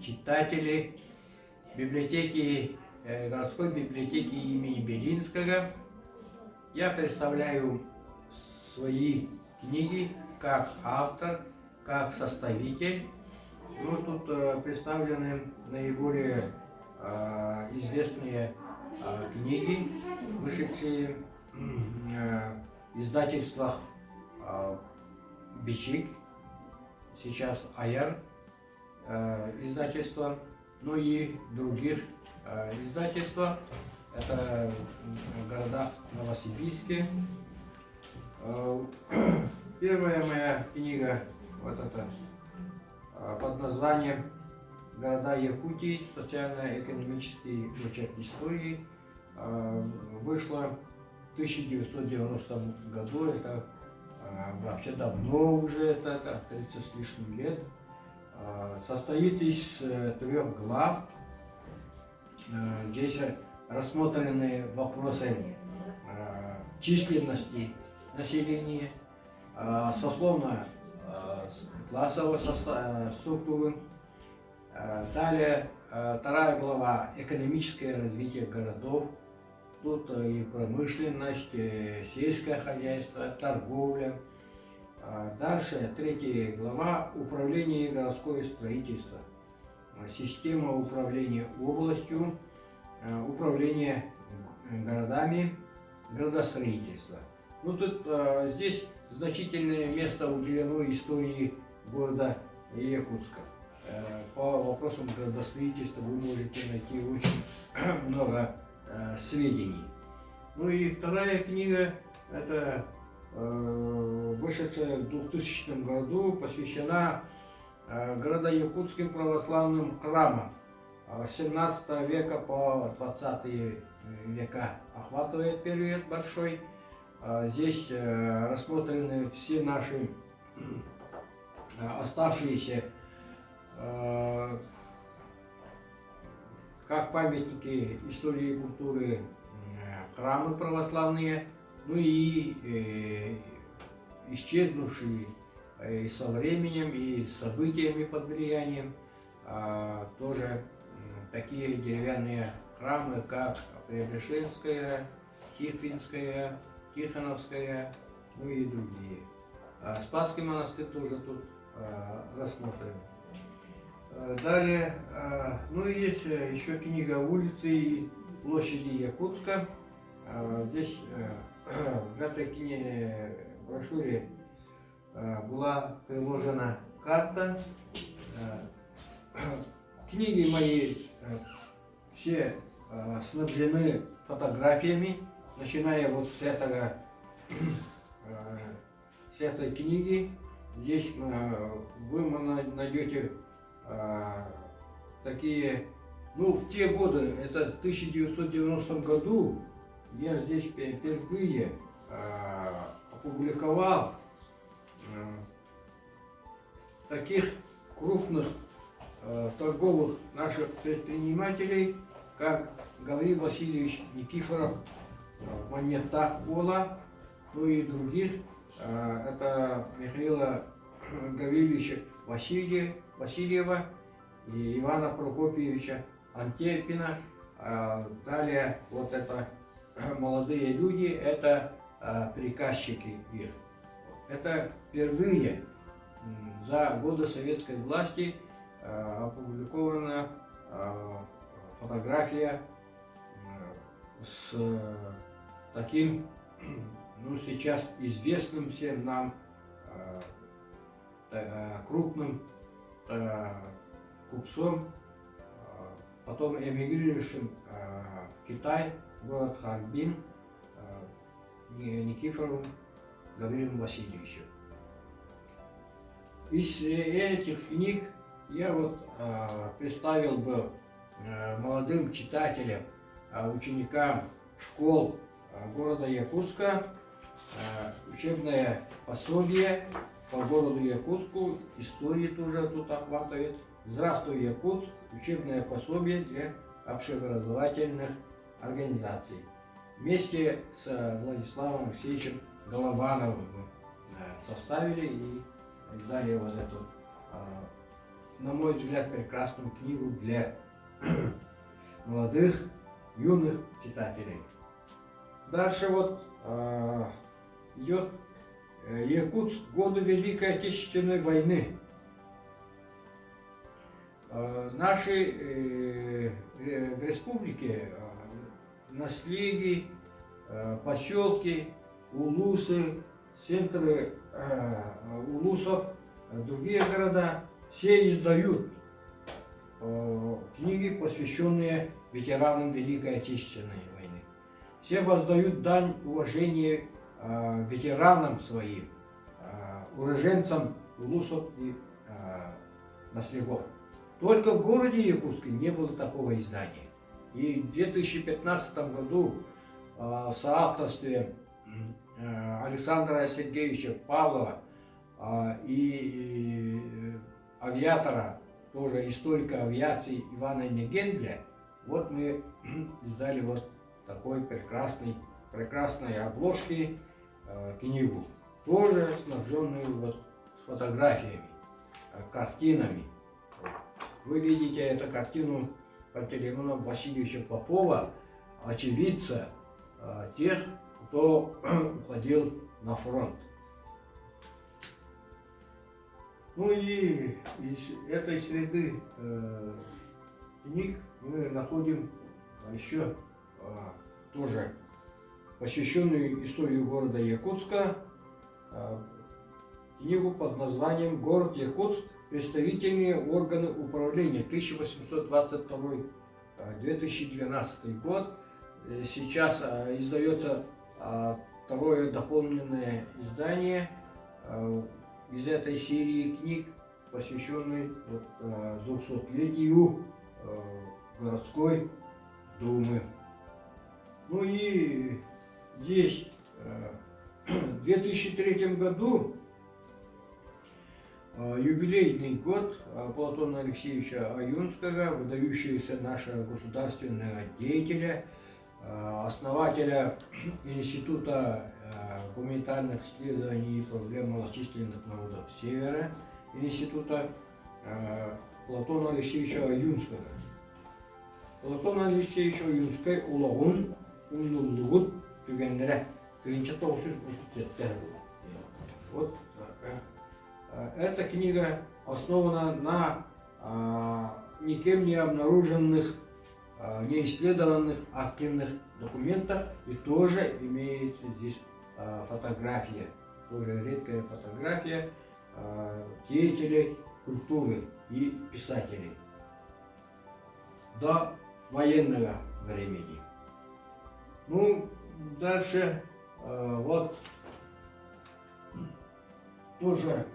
читатели библиотеки, городской библиотеки имени Белинского. Я представляю свои книги как автор, как составитель. Ну, тут представлены наиболее известные книги, вышедшие в издательствах Бичик, сейчас Аяр издательство, ну и других издательствах. Это в городах Новосибирске. Первая моя книга, вот эта, под названием «Города Якутии. Социально-экономический очерк истории», вышла в 1990 году. Это вообще давно уже, это 30 с лишним лет. Состоит из 3 глав. Здесь рассмотрены вопросы численности населения, сословно-классовой структуры. Далее 2 глава «Экономическое развитие городов». Тут и промышленность, сельское хозяйство, торговля. Дальше 3 глава «Управление и городское строительство». Система управления областью, управление городами, градостроительство. Ну, тут здесь значительное место уделено истории города Якутска. По вопросам градостроительства вы можете найти очень много сведений. Ну и вторая книга, это вышедшая в 2000 году, посвящена градоякутским православным храмам. С 17 века по 20 века охватывает период большой. Здесь рассмотрены все наши оставшиеся как памятники истории и культуры храмы православные, ну и исчезнувшие и со временем, и с событиями под влиянием тоже такие деревянные храмы, как Преображенская, Тихвинская, Тихоновская, ну и другие. Спасский монастырь тоже тут рассмотрен. Далее, ну и есть еще книга «Улицы и площади Якутска». Здесь в этой книге, брошюре была приложена карта. Книги мои все снабжены фотографиями, начиная вот с этой книги. Здесь вы найдете такие, ну, в те годы, это в 1990 году, я здесь впервые опубликовал таких крупных торговых наших предпринимателей, как Гавриил Васильевич Никифоров, Монета Пола, ну и других. Это Михаила Гавриловича Васильева и Ивана Прокопьевича Антепина. Далее вот это молодые люди, это приказчики их. Это впервые за годы советской власти опубликована фотография с таким, ну, сейчас известным всем нам крупным купцом, потом эмигрировавшим в Китай, город Харбин, Никифоровым Гаврилом Васильевичем. Из этих книг я вот представил бы молодым читателям, ученикам школ города Якутска учебное пособие по городу Якутску, истории тоже тут охватывает. «Здравствуй, Якутск», учебное пособие для общеобразовательных организаций. Вместе с Владиславом Алексеевичем Головановым мы составили и издали вот эту на мой взгляд, прекрасную книгу для молодых, юных читателей. Дальше вот идет Якутск к году Великой Отечественной войны. Наши в республике наследие, поселки, улусы, центры улусов, другие города, все издают книги, посвященные ветеранам Великой Отечественной войны. Все воздают дань уважения ветеранам своим, уроженцам улусов и наследов. Только в городе Якутске не было такого издания. И в 2015 году в соавторстве Александра Сергеевича Павлова и авиатора, тоже историка авиации Ивана Негенделя, вот мы издали вот такой прекрасной обложки книгу, тоже снабженную вот с фотографиями, картинами. Вы видите эту картину Пантелеймона Васильевича Попова, очевидца тех, кто уходил на фронт. Ну и из этой среды книг мы находим еще тоже посвященную истории города Якутска, книгу под названием «Город Якутск. Представительные органы управления. 1822-2012 год». Сейчас издается второе дополненное издание из этой серии книг, посвященной 200-летию городской думы. Ну и здесь в 2003 году юбилейный год Платона Алексеевича Аюнского, выдающегося нашего государственного деятеля, основателя Института гуманитарных исследований и проблем малочисленных народов Севера, Института Платона Алексеевича Аюнского. Платон Алексеевич Аюнский улағын умнуллығын түгенлері 1937 Вот эта книга основана на никем не обнаруженных, не исследованных активных документах, и тоже имеется здесь фотография, тоже редкая фотография деятелей культуры и писателей до военного времени. Ну, дальше вот тоже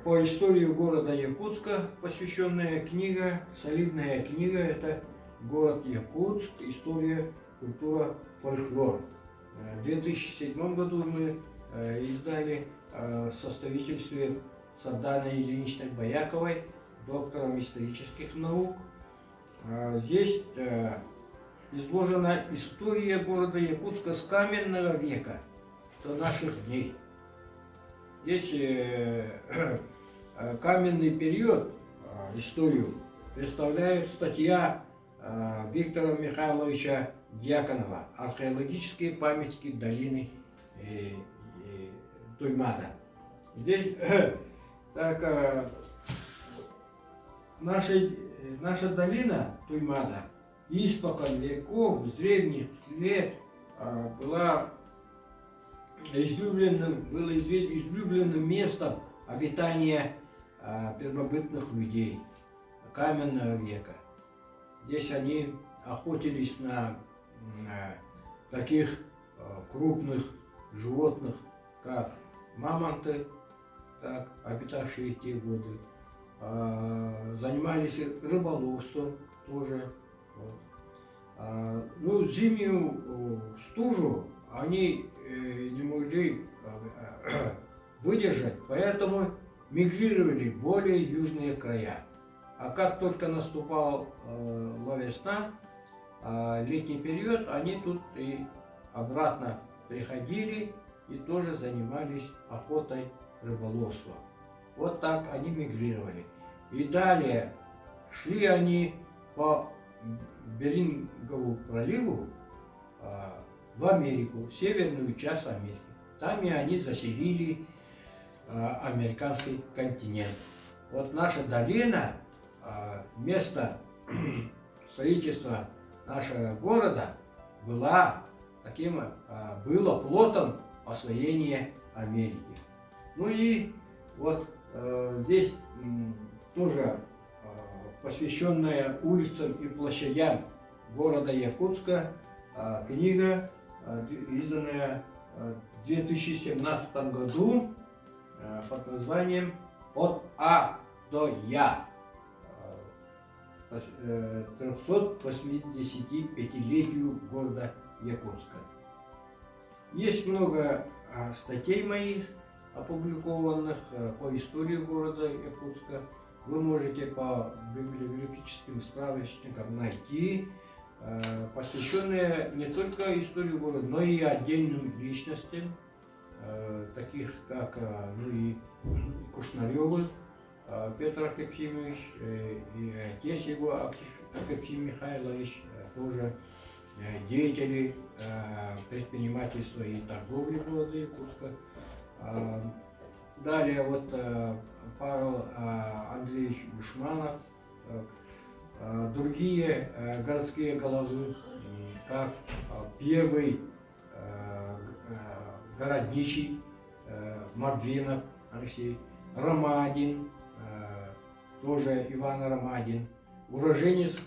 по истории города Якутска посвященная книга, солидная книга, это город Якутск, история, культура, фольклор. В 2007 году мы издали в составительстве с Арданой Ильиничной Бояковой, доктором исторических наук. Здесь изложена история города Якутска с каменного века до наших дней. Здесь каменный период, историю, представляет статья Виктора Михайловича Дьяконова «Археологические памятники долины Туймада». Здесь так, наша долина Туймада испокон веков, с древних лет было излюбленным местом обитания первобытных людей каменного века. Здесь они охотились на таких крупных животных, как мамонты, так, обитавшие в те годы, занимались рыболовством тоже. Ну, зимнюю стужу они не могли выдержать, поэтому мигрировали в более южные края. А как только наступала весна, летний период, они тут и обратно приходили и тоже занимались охотой, рыболовством. Вот так они мигрировали. И далее шли они по Берингову проливу в Америку, в северную часть Америки. Там и они заселили американский континент. Вот наша долина, место строительства нашего города было плотом освоения Америки. Ну и вот здесь тоже посвященная улицам и площадям города Якутска книга, изданная в 2017 году под названием «От А до Я», 385-летию города Якутска. Есть много статей моих, опубликованных по истории города Якутска. Вы можете по библиографическим справочникам найти, посвященные не только истории города, но и отдельным личностям, таких как Кушнарёвы Петр Акопсимович и отец его Акопсим Михайлович, тоже деятели предпринимательства и торговли города Якутска. Далее вот Павел Андреевич Бушманов, другие городские головы, как первый городничий Мордвинов Алексей, Ромадин, тоже Иван Ромадин, уроженец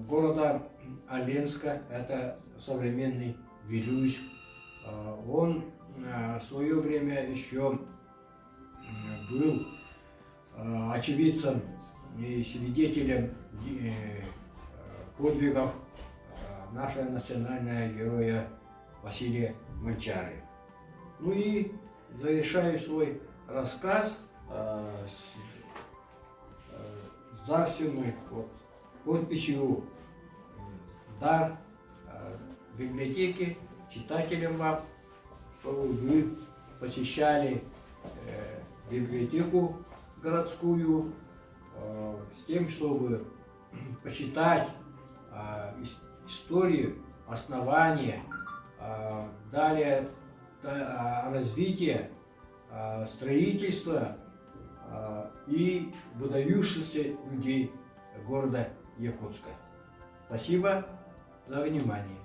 города Оленска, это современный Вилюйск. Он в свое время еще был очевидцем и свидетелем подвигов нашего национального героя Василия Мальчары. Ну и завершаю свой рассказ с дарственной подписью «Дар библиотеки читателям вам», чтобы вы посещали библиотеку городскую с тем, чтобы почитать историю, основания, далее развитие, строительство и выдающихся людей города Якутска. Спасибо за внимание.